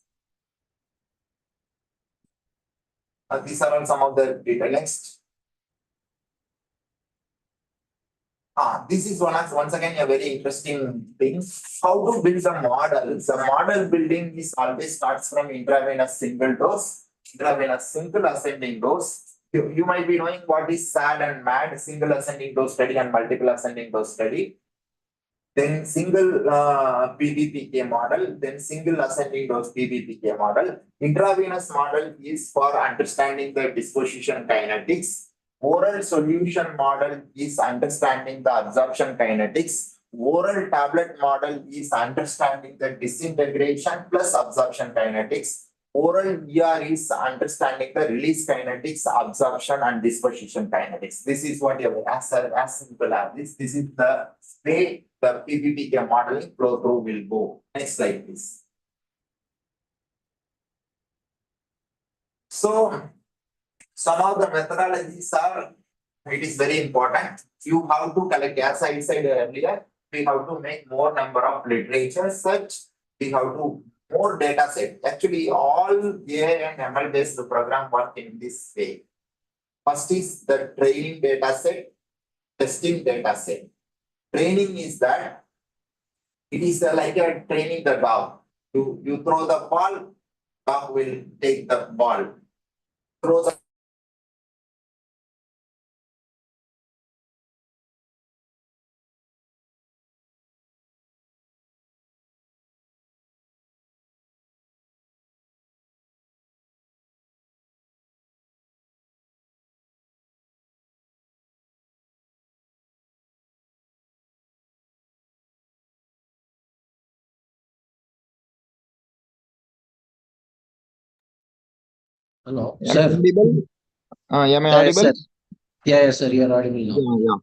These are all some of the data. Next. This is once again a very interesting thing. How to build a model. The model building is always starts from intravenous single dose, intravenous single ascending dose. You might be knowing what is SAD and MAD, single ascending dose study and multiple ascending dose study. Then single PBPK model, then single ascending dose PBPK model. Intravenous model is for understanding the disposition kinetics. Oral solution model is understanding the absorption kinetics. Oral tablet model is understanding the disintegration plus absorption kinetics. Oral ER is understanding the release kinetics, absorption, and disposition kinetics. This is what you as simple as this. This is the way the PBPK modeling flow through will go. Next slide, please. So, some of the methodologies are, it is very important. You have to collect, as I said earlier, we have to make more number of literature search. We have to more data set. Actually, all AI and ML based program work in this way. First is the training data set, testing data set. Training is that it is like a training the dog. You throw the ball, dog will take the ball. Throw the Hello, Am I sir. audible? Am I Yes, audible? sir. Yeah, sir, you're audible now. Yeah.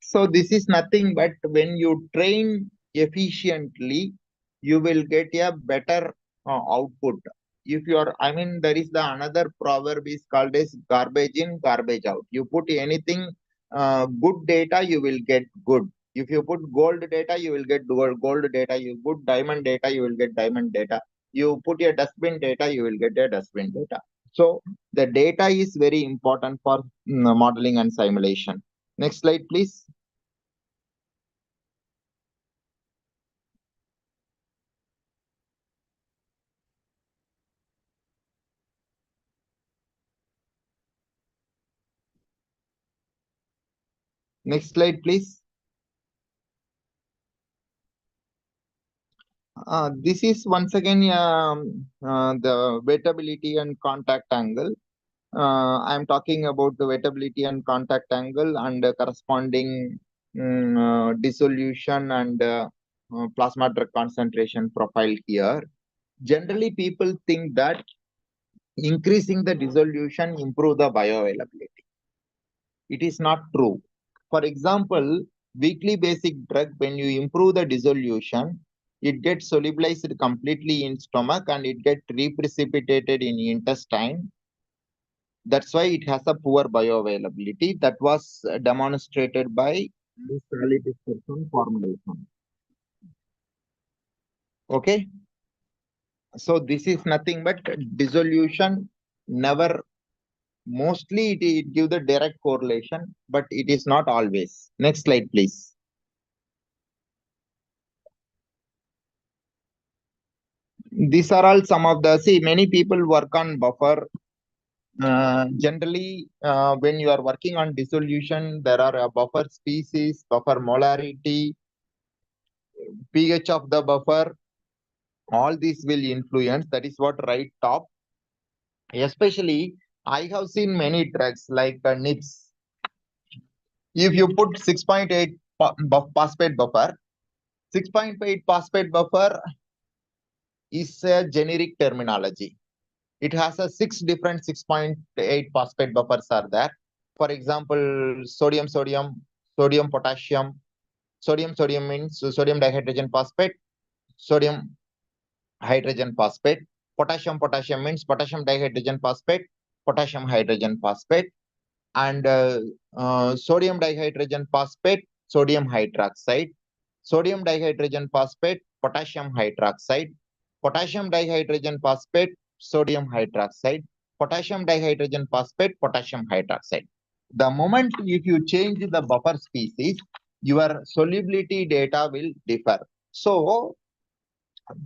So this is nothing but when you train efficiently, you will get a better output. If you are, I mean, there is the another proverb is called as garbage in, garbage out. You put anything good data, you will get good. If you put gold data, you will get gold data. You put diamond data, you will get diamond data. You put your dustbin data, you will get a dustbin data. So the data is very important for modeling and simulation. Next slide, please. Next slide, please. This is once again the wettability and contact angle. I'm talking about the wettability and contact angle and corresponding dissolution and plasma drug concentration profile here. Generally, people think that increasing the dissolution improve the bioavailability. It is not true. For example, weakly basic drug, when you improve the dissolution, it gets solubilized completely in stomach and it gets reprecipitated in intestine. That's why it has a poor bioavailability. That was demonstrated by this dispersion formulation. Okay. So this is nothing but dissolution never, mostly it gives the direct correlation, but it is not always. Next slide, please. These are all some of the, see, many people work on buffer Generally, when you are working on dissolution, there are a buffer species, buffer molarity, pH of the buffer, all these will influence. That is what right top. Especially, I have seen many drugs like NIPS. If you put 6.8 phosphate buffer, 6.8 phosphate buffer is a generic terminology. It has a 6 different 6.8 phosphate buffers are there. For example, sodium, sodium, sodium, potassium. Sodium, sodium means sodium dihydrogen phosphate, sodium hydrogen phosphate. Potassium, potassium means potassium dihydrogen phosphate, potassium hydrogen phosphate. And sodium dihydrogen phosphate, sodium hydroxide. Sodium dihydrogen phosphate, potassium hydroxide. Potassium dihydrogen phosphate, sodium hydroxide. Potassium dihydrogen phosphate, potassium hydroxide. The moment if you change the buffer species, your solubility data will differ. So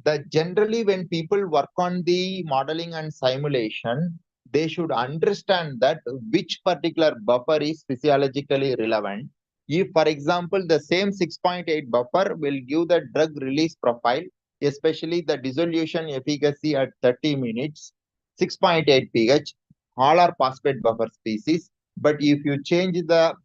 the generally when people work on the modeling and simulation, they should understand that which particular buffer is physiologically relevant. If, for example, the same 6.8 buffer will give the drug release profile, especially the dissolution efficacy at 30 minutes, 6.8 pH, all are phosphate buffer species. But if you change the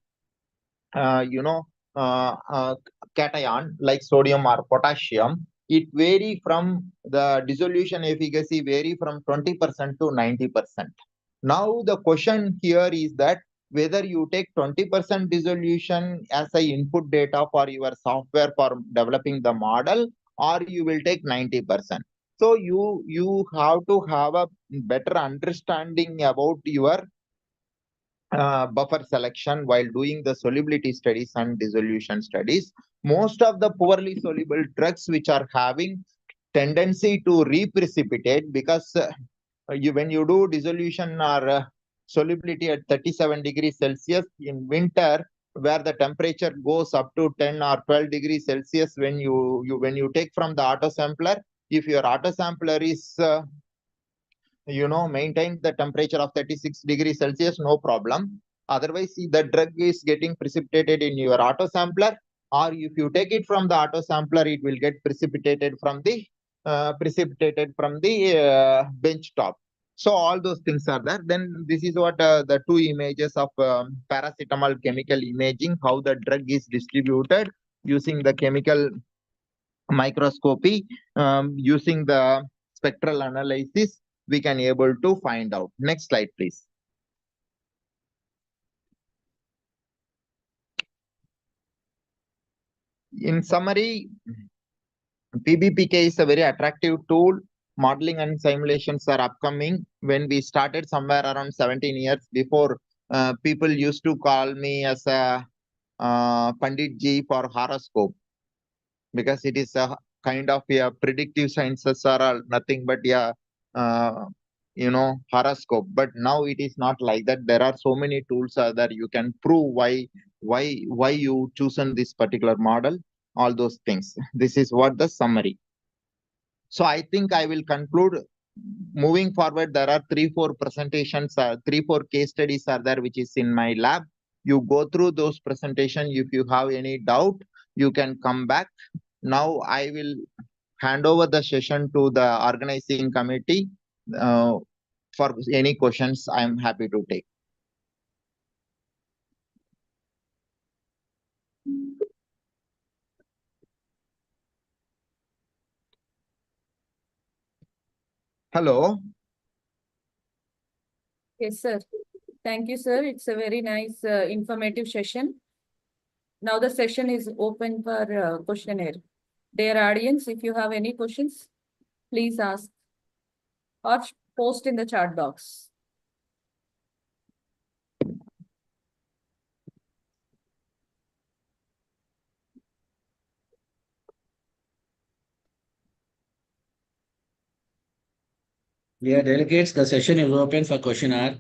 uh, you know uh, uh, cation like sodium or potassium, it vary from the dissolution efficacy vary from 20% to 90%. Now the question here is that whether you take 20% dissolution as a input data for your software for developing the model, or you will take 90%. So you have to have a better understanding about your buffer selection while doing the solubility studies and dissolution studies. Most of the poorly soluble drugs which are having tendency to reprecipitate because when you do dissolution or solubility at 37 degrees Celsius in winter, where the temperature goes up to 10 or 12 degrees Celsius, when you take from the auto sampler, if your auto sampler is maintain the temperature of 36 degrees Celsius, no problem. Otherwise, the drug is getting precipitated in your auto sampler, or if you take it from the auto sampler, it will get precipitated from the bench top. So all those things are there. Then this is what the two images of paracetamol chemical imaging, how the drug is distributed using the chemical microscopy, using the spectral analysis, we can able to find out. Next slide, please. In summary, PBPK is a very attractive tool. Modeling and simulations are upcoming. When we started somewhere around 17 years before, people used to call me as a Pandit Ji for horoscope, because it is a kind of predictive sciences are nothing but horoscope. But now it is not like that. There are so many tools that you can prove why you chosen this particular model, all those things. This is what the summary. So I think I will conclude. Moving forward, there are 3-4 presentations, 3-4 case studies are there which is in my lab. You go through those presentations. If you have any doubt, you can come back. Now I will hand over the session to the organizing committee. For any questions, I am happy to take. Hello. Yes, sir. Thank you, sir. It's a very nice, informative session. Now the session is open for questionnaire. Dear audience, if you have any questions, please ask or post in the chat box. Dear delegates, the session is open for question hour.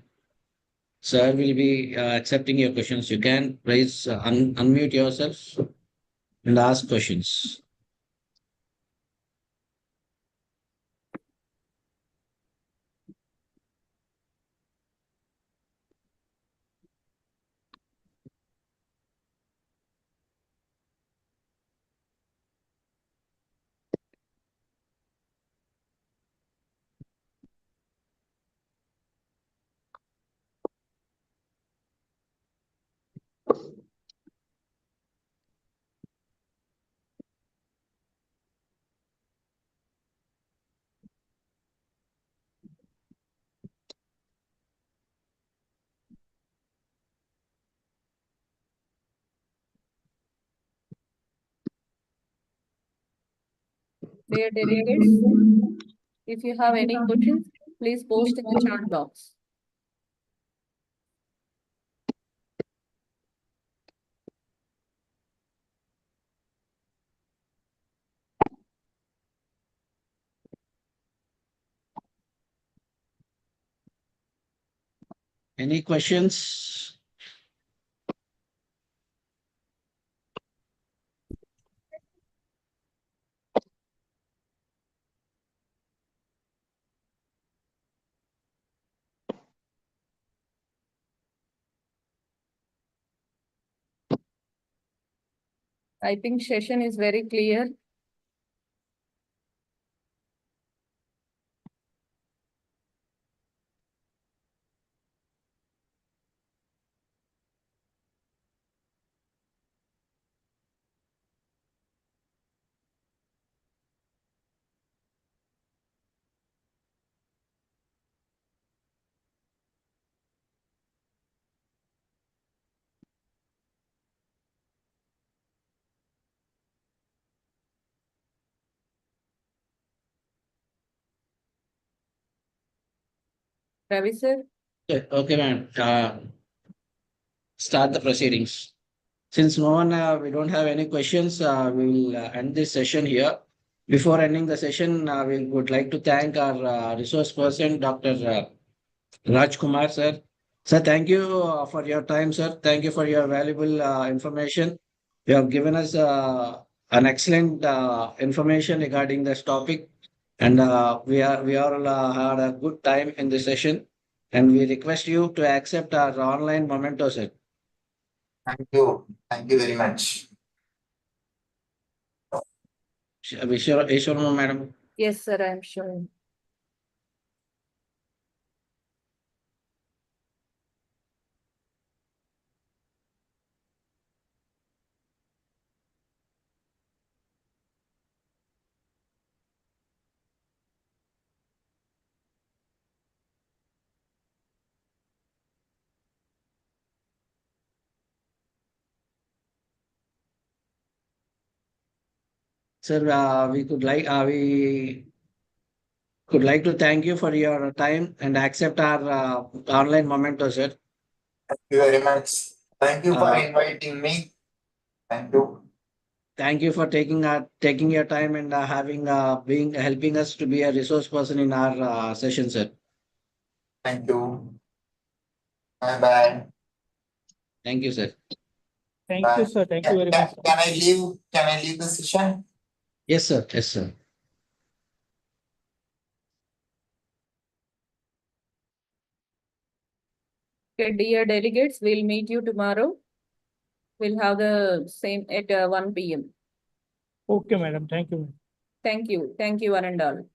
Sir will be accepting your questions. You can please unmute yourself and ask questions. Dear delegates, if you have any questions, please post in the chat box. Any questions? I think session is very clear. Ravi sir, Okay, ma'am. Start the proceedings. Since no one, we don't have any questions, we will end this session here. Before ending the session, we would like to thank our resource person, Dr. Raj Kumar, sir. Sir, thank you for your time, sir. Thank you for your valuable information. You have given us an excellent information regarding this topic, and we all had a good time in this session. And we request you to accept our online memento, sir. Thank you. Thank you very much. Ishwarama, madam. yes, sir, I am sure. Sir, we could like to thank you for your time and accept our online memento, sir. Thank you very much. Thank you for Uh, inviting me. Thank you. Thank you for taking your time and being helping us to be a resource person in our session, sir. Thank you. Bye bye. Thank you, sir. Thank you, sir. Thank you very much. sir. Can I leave? Can I leave the session? Yes, sir. Yes, sir. Okay, dear delegates, we'll meet you tomorrow. We'll have the same at 1 p.m. Okay, madam. Thank you. Thank you. Thank you, one and all.